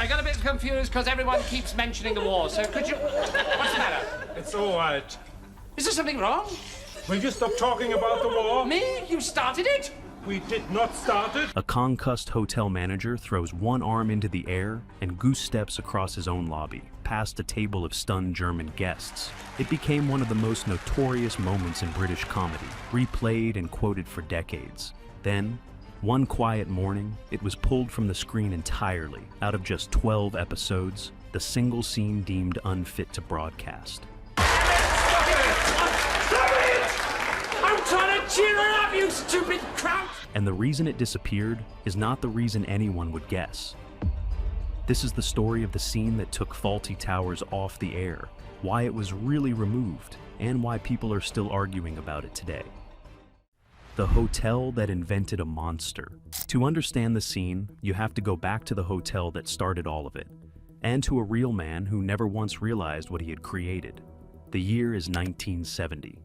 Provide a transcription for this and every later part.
I got a bit confused because everyone keeps mentioning the war, so could you... What's the matter? It's all right. Is there something wrong? Will you stop talking about the war? Me? You started it? We did not start it. A concussed hotel manager throws one arm into the air and goose steps across his own lobby, past a table of stunned German guests. It became one of the most notorious moments in British comedy, replayed and quoted for decades. Then, one quiet morning, it was pulled from the screen entirely. Out of just 12 episodes, the single scene deemed unfit to broadcast. I'm trying to cheer her up, you stupid crowd! And the reason it disappeared is not the reason anyone would guess. This is the story of the scene that took Fawlty Towers off the air, why it was really removed, and why people are still arguing about it today. The hotel that invented a monster. To understand the scene, you have to go back to the hotel that started all of it, and to a real man who never once realized what he had created. The year is 1970.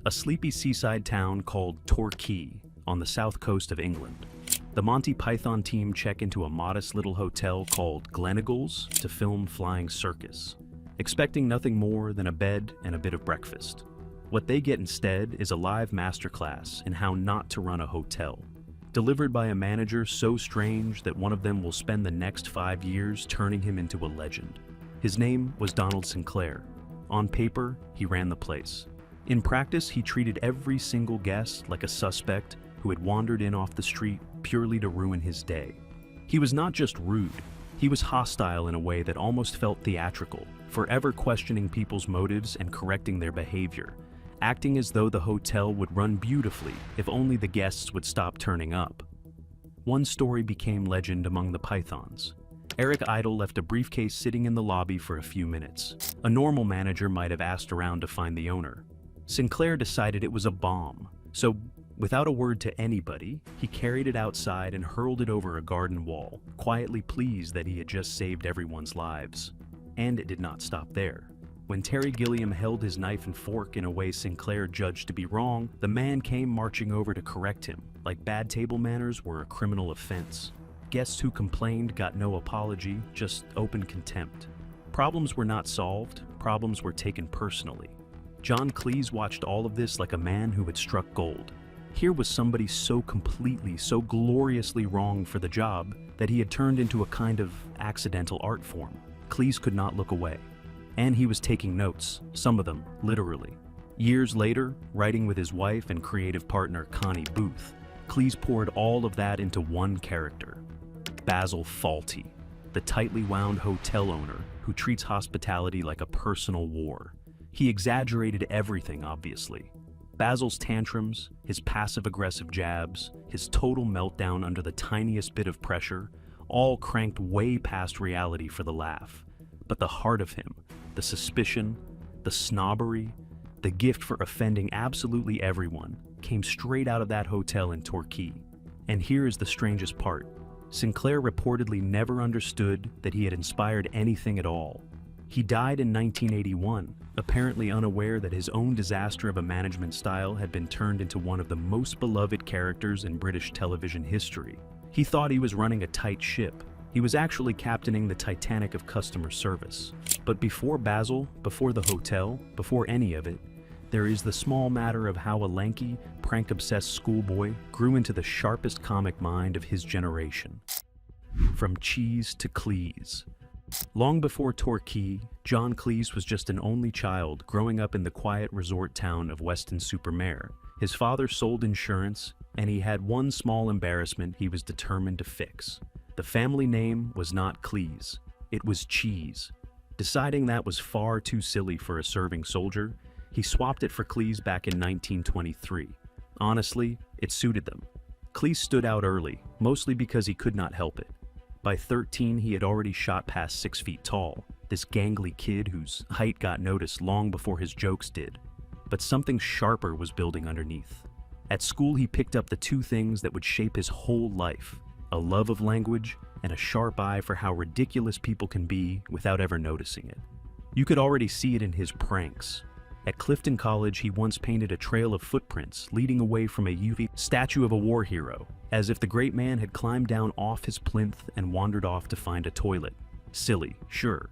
A sleepy seaside town called Torquay on the south coast of England. The Monty Python team check into a modest little hotel called Gleneagles to film Flying Circus, expecting nothing more than a bed and a bit of breakfast. What they get instead is a live masterclass in how not to run a hotel, delivered by a manager so strange that one of them will spend the next 5 years turning him into a legend. His name was Donald Sinclair. On paper, he ran the place. In practice, he treated every single guest like a suspect who had wandered in off the street purely to ruin his day. He was not just rude, he was hostile in a way that almost felt theatrical, forever questioning people's motives and correcting their behavior, acting as though the hotel would run beautifully if only the guests would stop turning up. One story became legend among the Pythons. Eric Idle left a briefcase sitting in the lobby for a few minutes. A normal manager might have asked around to find the owner. Sinclair decided it was a bomb, so without a word to anybody, he carried it outside and hurled it over a garden wall, quietly pleased that he had just saved everyone's lives. And it did not stop there. When Terry Gilliam held his knife and fork in a way Sinclair judged to be wrong, the man came marching over to correct him, like bad table manners were a criminal offense. Guests who complained got no apology, just open contempt. Problems were not solved, problems were taken personally. John Cleese watched all of this like a man who had struck gold. Here was somebody so completely, so gloriously wrong for the job that he had turned into a kind of accidental art form. Cleese could not look away. And he was taking notes, some of them literally. Years later, writing with his wife and creative partner Connie Booth, Cleese poured all of that into one character, Basil Fawlty, the tightly wound hotel owner who treats hospitality like a personal war. He exaggerated everything, obviously. Basil's tantrums, his passive-aggressive jabs, his total meltdown under the tiniest bit of pressure, all cranked way past reality for the laugh. But the heart of him, the suspicion, the snobbery, the gift for offending absolutely everyone, came straight out of that hotel in Torquay. And here is the strangest part. Sinclair reportedly never understood that he had inspired anything at all. He died in 1981, apparently unaware that his own disaster of a management style had been turned into one of the most beloved characters in British television history. He thought he was running a tight ship. He was actually captaining the Titanic of customer service. But before Basil, before the hotel, before any of it, there is the small matter of how a lanky, prank-obsessed schoolboy grew into the sharpest comic mind of his generation. From cheese to Cleese. Long before Torquay, John Cleese was just an only child growing up in the quiet resort town of Weston-super-Mare. His father sold insurance, and he had one small embarrassment he was determined to fix. The family name was not Cleese, it was Cheese. Deciding that was far too silly for a serving soldier, he swapped it for Cleese back in 1923. Honestly, it suited them. Cleese stood out early, mostly because he could not help it. By 13, he had already shot past 6 feet tall, this gangly kid whose height got noticed long before his jokes did. But something sharper was building underneath. At school, he picked up the two things that would shape his whole life: a love of language and a sharp eye for how ridiculous people can be without ever noticing it. You could already see it in his pranks. At Clifton College, he once painted a trail of footprints leading away from a UV statue of a war hero, as if the great man had climbed down off his plinth and wandered off to find a toilet. Silly, sure.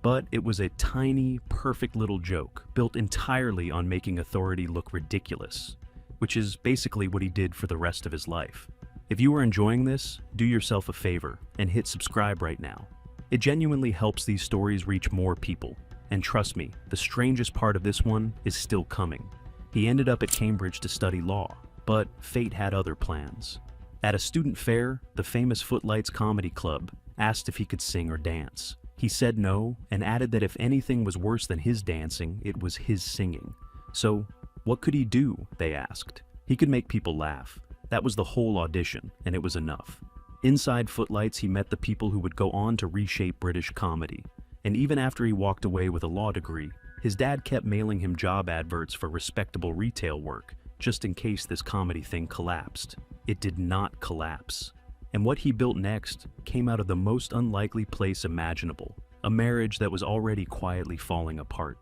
But it was a tiny, perfect little joke, built entirely on making authority look ridiculous, which is basically what he did for the rest of his life. If you are enjoying this, do yourself a favor and hit subscribe right now. It genuinely helps these stories reach more people. And trust me, the strangest part of this one is still coming. He ended up at Cambridge to study law, but fate had other plans. At a student fair, the famous Footlights Comedy Club asked if he could sing or dance. He said no, and added that if anything was worse than his dancing, it was his singing. So, what could he do, they asked. He could make people laugh. That was the whole audition, and it was enough. Inside Footlights, he met the people who would go on to reshape British comedy. And even after he walked away with a law degree, his dad kept mailing him job adverts for respectable retail work, just in case this comedy thing collapsed. It did not collapse. And what he built next came out of the most unlikely place imaginable, a marriage that was already quietly falling apart.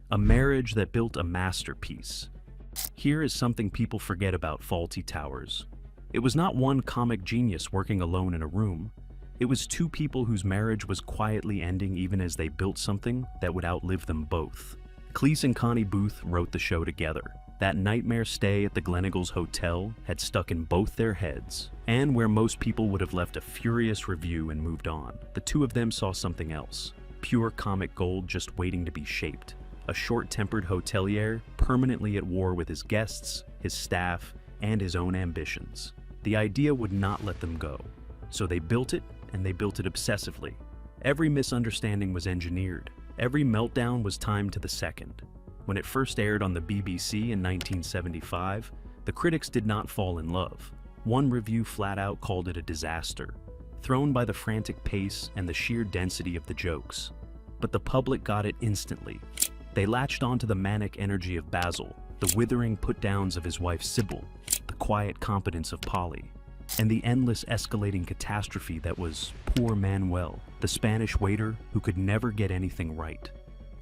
A marriage that built a masterpiece. Here is something people forget about Fawlty Towers. It was not one comic genius working alone in a room. It was two people whose marriage was quietly ending even as they built something that would outlive them both. Cleese and Connie Booth wrote the show together. That nightmare stay at the Gleneagles Hotel had stuck in both their heads, and where most people would have left a furious review and moved on, the two of them saw something else. Pure comic gold just waiting to be shaped. A short-tempered hotelier permanently at war with his guests, his staff, and his own ambitions. The idea would not let them go. So they built it, and they built it obsessively. Every misunderstanding was engineered. Every meltdown was timed to the second. When it first aired on the BBC in 1975, the critics did not fall in love. One review flat out called it a disaster, thrown by the frantic pace and the sheer density of the jokes. But the public got it instantly. They latched onto the manic energy of Basil, the withering put-downs of his wife Sybil, the quiet competence of Polly, and the endless escalating catastrophe that was poor Manuel, the Spanish waiter who could never get anything right.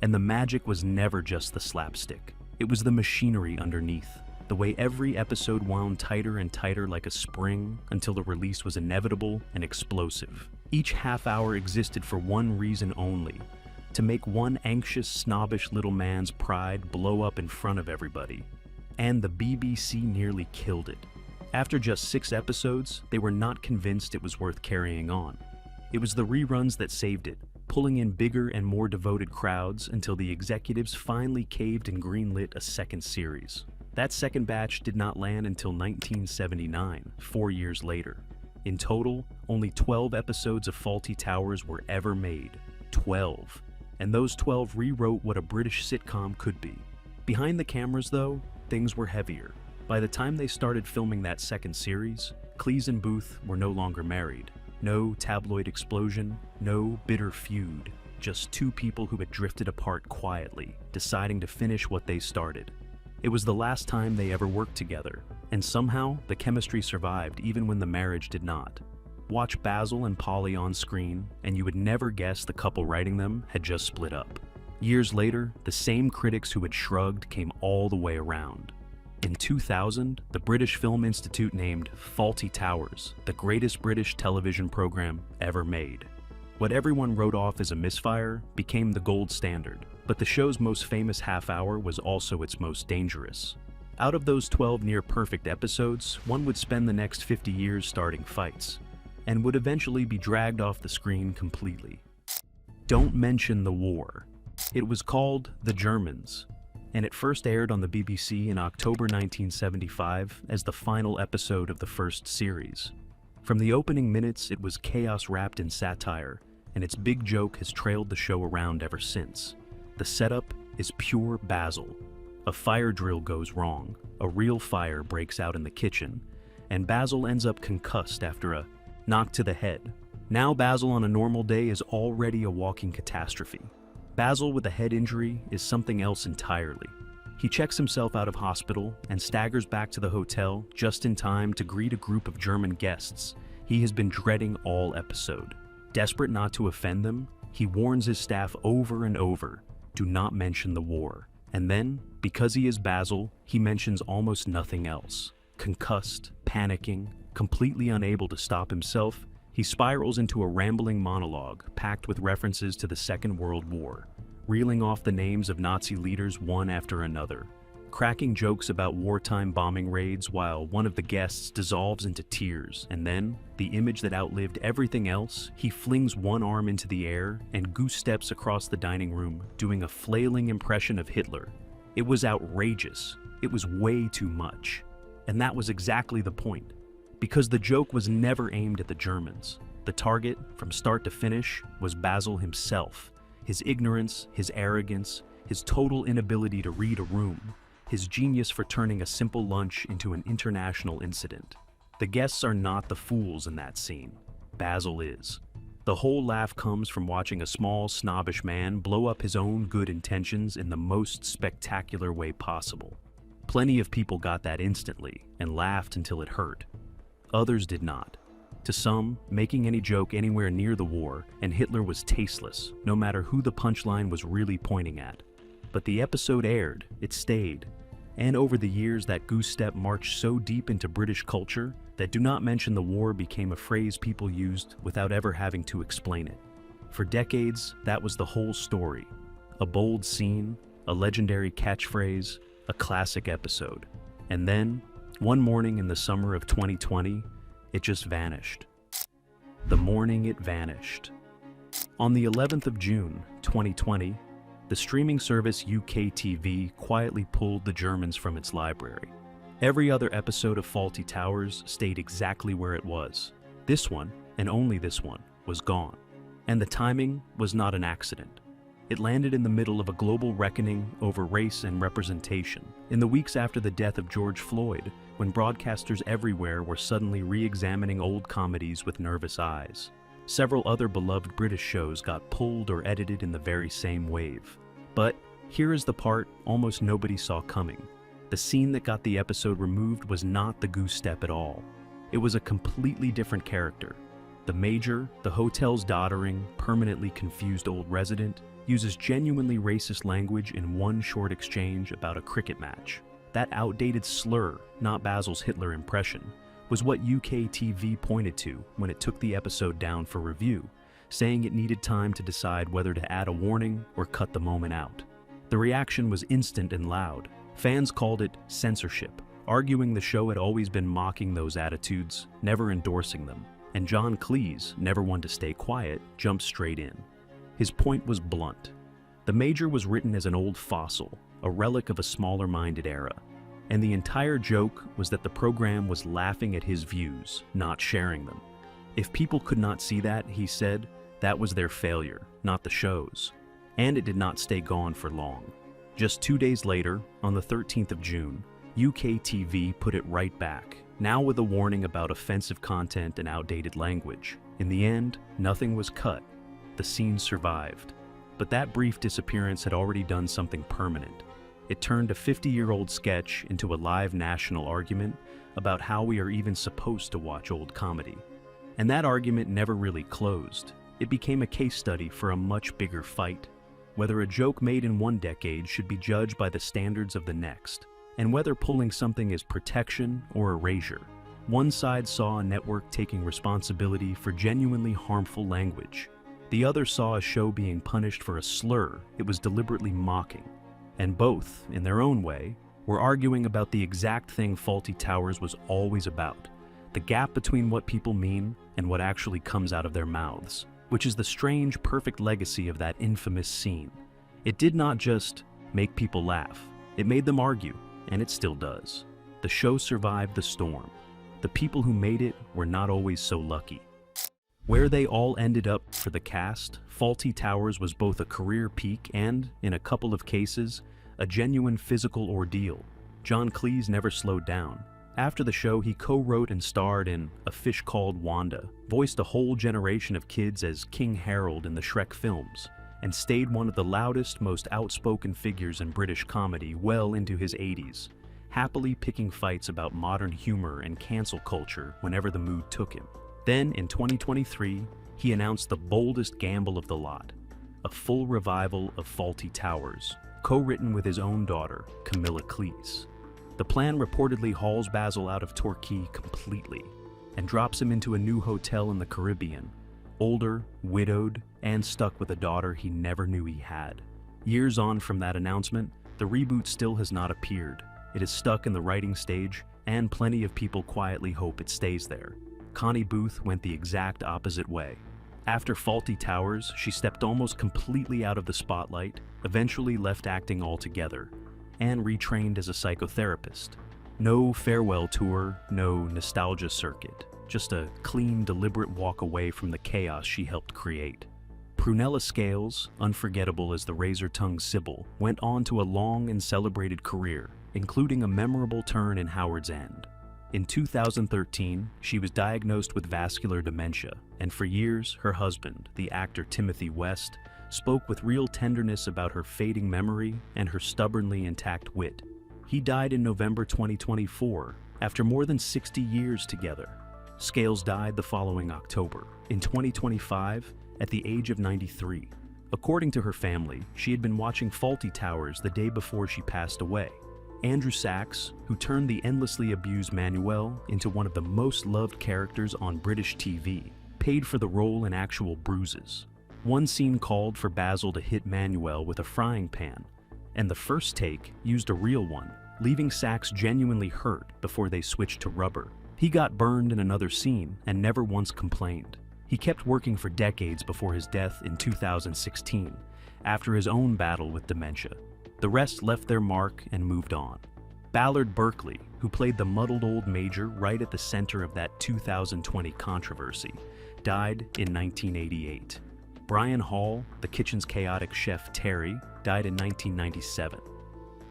And the magic was never just the slapstick. It was the machinery underneath, the way every episode wound tighter and tighter like a spring until the release was inevitable and explosive. Each half hour existed for one reason only, to make one anxious, snobbish little man's pride blow up in front of everybody. And the BBC nearly killed it. After just 6 episodes, they were not convinced it was worth carrying on. It was the reruns that saved it, pulling in bigger and more devoted crowds until the executives finally caved and greenlit a second series. That second batch did not land until 1979, 4 years later. In total, only 12 episodes of Fawlty Towers were ever made. 12. And those 12 rewrote what a British sitcom could be. Behind the cameras, though, things were heavier. By the time they started filming that second series, Cleese and Booth were no longer married. No tabloid explosion, no bitter feud, just two people who had drifted apart quietly, deciding to finish what they started. It was the last time they ever worked together, and somehow the chemistry survived even when the marriage did not. Watch Basil and Polly on screen, and you would never guess the couple writing them had just split up. Years later, the same critics who had shrugged came all the way around. In 2000, the British Film Institute named Fawlty Towers the greatest British television program ever made. What everyone wrote off as a misfire became the gold standard, but the show's most famous half hour was also its most dangerous. Out of those 12 near-perfect episodes, one would spend the next 50 years starting fights, and would eventually be dragged off the screen completely. Don't mention the war. It was called The Germans, and it first aired on the BBC in October 1975 as the final episode of the first series. From the opening minutes, it was chaos wrapped in satire, and its big joke has trailed the show around ever since. The setup is pure Basil. A fire drill goes wrong, a real fire breaks out in the kitchen, and Basil ends up concussed after a knock to the head. Now Basil on a normal day is already a walking catastrophe. Basil with a head injury is something else entirely. He checks himself out of hospital and staggers back to the hotel just in time to greet a group of German guests he has been dreading all episode. Desperate not to offend them, he warns his staff over and over, do not mention the war. And then, because he is Basil, he mentions almost nothing else. Concussed, panicking, completely unable to stop himself, He spirals into a rambling monologue packed with references to the Second World War, reeling off the names of Nazi leaders one after another, cracking jokes about wartime bombing raids while one of the guests dissolves into tears, and then, the image that outlived everything else, he flings one arm into the air and goose-steps across the dining room, doing a flailing impression of Hitler. It was outrageous. It was way too much. And that was exactly the point. Because the joke was never aimed at the Germans. The target, from start to finish, was Basil himself. His ignorance, his arrogance, his total inability to read a room, his genius for turning a simple lunch into an international incident. The guests are not the fools in that scene. Basil is. The whole laugh comes from watching a small, snobbish man blow up his own good intentions in the most spectacular way possible. Plenty of people got that instantly and laughed until it hurt. Others did not. To some, making any joke anywhere near the war and Hitler was tasteless, no matter who the punchline was really pointing at. But the episode aired, it stayed. And over the years, that goose-step marched so deep into British culture that "do not mention the war" became a phrase people used without ever having to explain it. For decades, that was the whole story. A bold scene, a legendary catchphrase, a classic episode. And then, one morning in the summer of 2020, it just vanished. The morning it vanished. On the 11th of June, 2020, the streaming service UK quietly pulled the Germans from its library. Every other episode of Fawlty Towers stayed exactly where it was. This one, and only this one, was gone. And the timing was not an accident. It landed in the middle of a global reckoning over race and representation, in the weeks after the death of George Floyd, when broadcasters everywhere were suddenly re-examining old comedies with nervous eyes. Several other beloved British shows got pulled or edited in the very same wave. But here is the part almost nobody saw coming. The scene that got the episode removed was not the goose-step at all. It was a completely different character. The Major, the hotel's doddering, permanently confused old resident, uses genuinely racist language in one short exchange about a cricket match. That outdated slur, not Basil's Hitler impression, was what UK TV pointed to when it took the episode down for review, saying it needed time to decide whether to add a warning or cut the moment out. The reaction was instant and loud. Fans called it censorship, arguing the show had always been mocking those attitudes, never endorsing them. And John Cleese, never one to stay quiet, jumped straight in. His point was blunt. The Major was written as an old fossil, a relic of a smaller-minded era. And the entire joke was that the program was laughing at his views, not sharing them. If people could not see that, he said, that was their failure, not the show's. And it did not stay gone for long. Just 2 days later, on the 13th of June, UK TV put it right back, now with a warning about offensive content and outdated language. In the end, nothing was cut. The scene survived. But that brief disappearance had already done something permanent. It turned a 50-year-old sketch into a live national argument about how we are even supposed to watch old comedy. And that argument never really closed. It became a case study for a much bigger fight. Whether a joke made in one decade should be judged by the standards of the next, and whether pulling something is protection or erasure. One side saw a network taking responsibility for genuinely harmful language. The other saw a show being punished for a slur it was deliberately mocking. And both, in their own way, were arguing about the exact thing Fawlty Towers was always about, the gap between what people mean and what actually comes out of their mouths, which is the strange, perfect legacy of that infamous scene. It did not just make people laugh, it made them argue, and it still does. The show survived the storm. The people who made it were not always so lucky. Where they all ended up for the cast, Fawlty Towers was both a career peak and, in a couple of cases, a genuine physical ordeal. John Cleese never slowed down. After the show, he co-wrote and starred in A Fish Called Wanda, voiced a whole generation of kids as King Harold in the Shrek films, and stayed one of the loudest, most outspoken figures in British comedy well into his 80s, happily picking fights about modern humor and cancel culture whenever the mood took him. Then, in 2023, he announced the boldest gamble of the lot, a full revival of Fawlty Towers, co-written with his own daughter, Camilla Cleese. The plan reportedly hauls Basil out of Torquay completely. and drops him into a new hotel in the Caribbean, older, widowed, and stuck with a daughter he never knew he had. Years on from that announcement, the reboot still has not appeared. It is stuck in the writing stage, and plenty of people quietly hope it stays there. Connie Booth went the exact opposite way. After Fawlty Towers, she stepped almost completely out of the spotlight, eventually left acting altogether, and retrained as a psychotherapist. No farewell tour, no nostalgia circuit, just a clean, deliberate walk away from the chaos she helped create. Prunella Scales, unforgettable as the razor-tongued Sybil, went on to a long and celebrated career, including a memorable turn in Howard's End. In 2013, she was diagnosed with vascular dementia, and for years, her husband, the actor Timothy West, spoke with real tenderness about her fading memory and her stubbornly intact wit. He died in November 2024, after more than 60 years together. Scales died the following October, in 2025, at the age of 93. According to her family, she had been watching Fawlty Towers the day before she passed away. Andrew Sachs, who turned the endlessly abused Manuel into one of the most loved characters on British TV, paid for the role in actual bruises. One scene called for Basil to hit Manuel with a frying pan, and the first take used a real one, leaving Sachs genuinely hurt before they switched to rubber. He got burned in another scene and never once complained. He kept working for decades before his death in 2016, after his own battle with dementia. The rest left their mark and moved on. Ballard Berkeley, who played the muddled old major right at the center of that 2020 controversy, died in 1988. Brian Hall, the kitchen's chaotic chef Terry, died in 1997.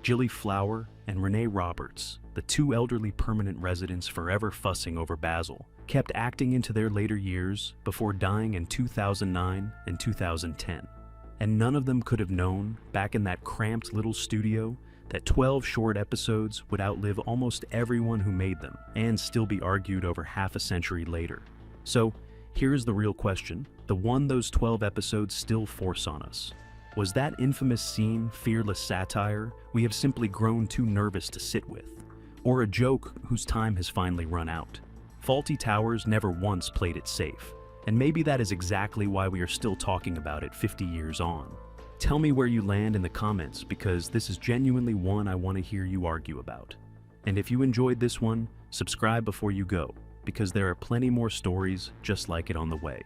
Jilly Flower and Renee Roberts, the two elderly permanent residents forever fussing over Basil, kept acting into their later years before dying in 2009 and 2010. And none of them could have known, back in that cramped little studio, that 12 short episodes would outlive almost everyone who made them and still be argued over half a century later. So, here's the real question, the one those 12 episodes still force on us. Was that infamous scene fearless satire we have simply grown too nervous to sit with? Or a joke whose time has finally run out? Fawlty Towers never once played it safe. And maybe that is exactly why we are still talking about it 50 years on. Tell me where you land in the comments, because this is genuinely one I want to hear you argue about. And if you enjoyed this one, subscribe before you go, because there are plenty more stories just like it on the way.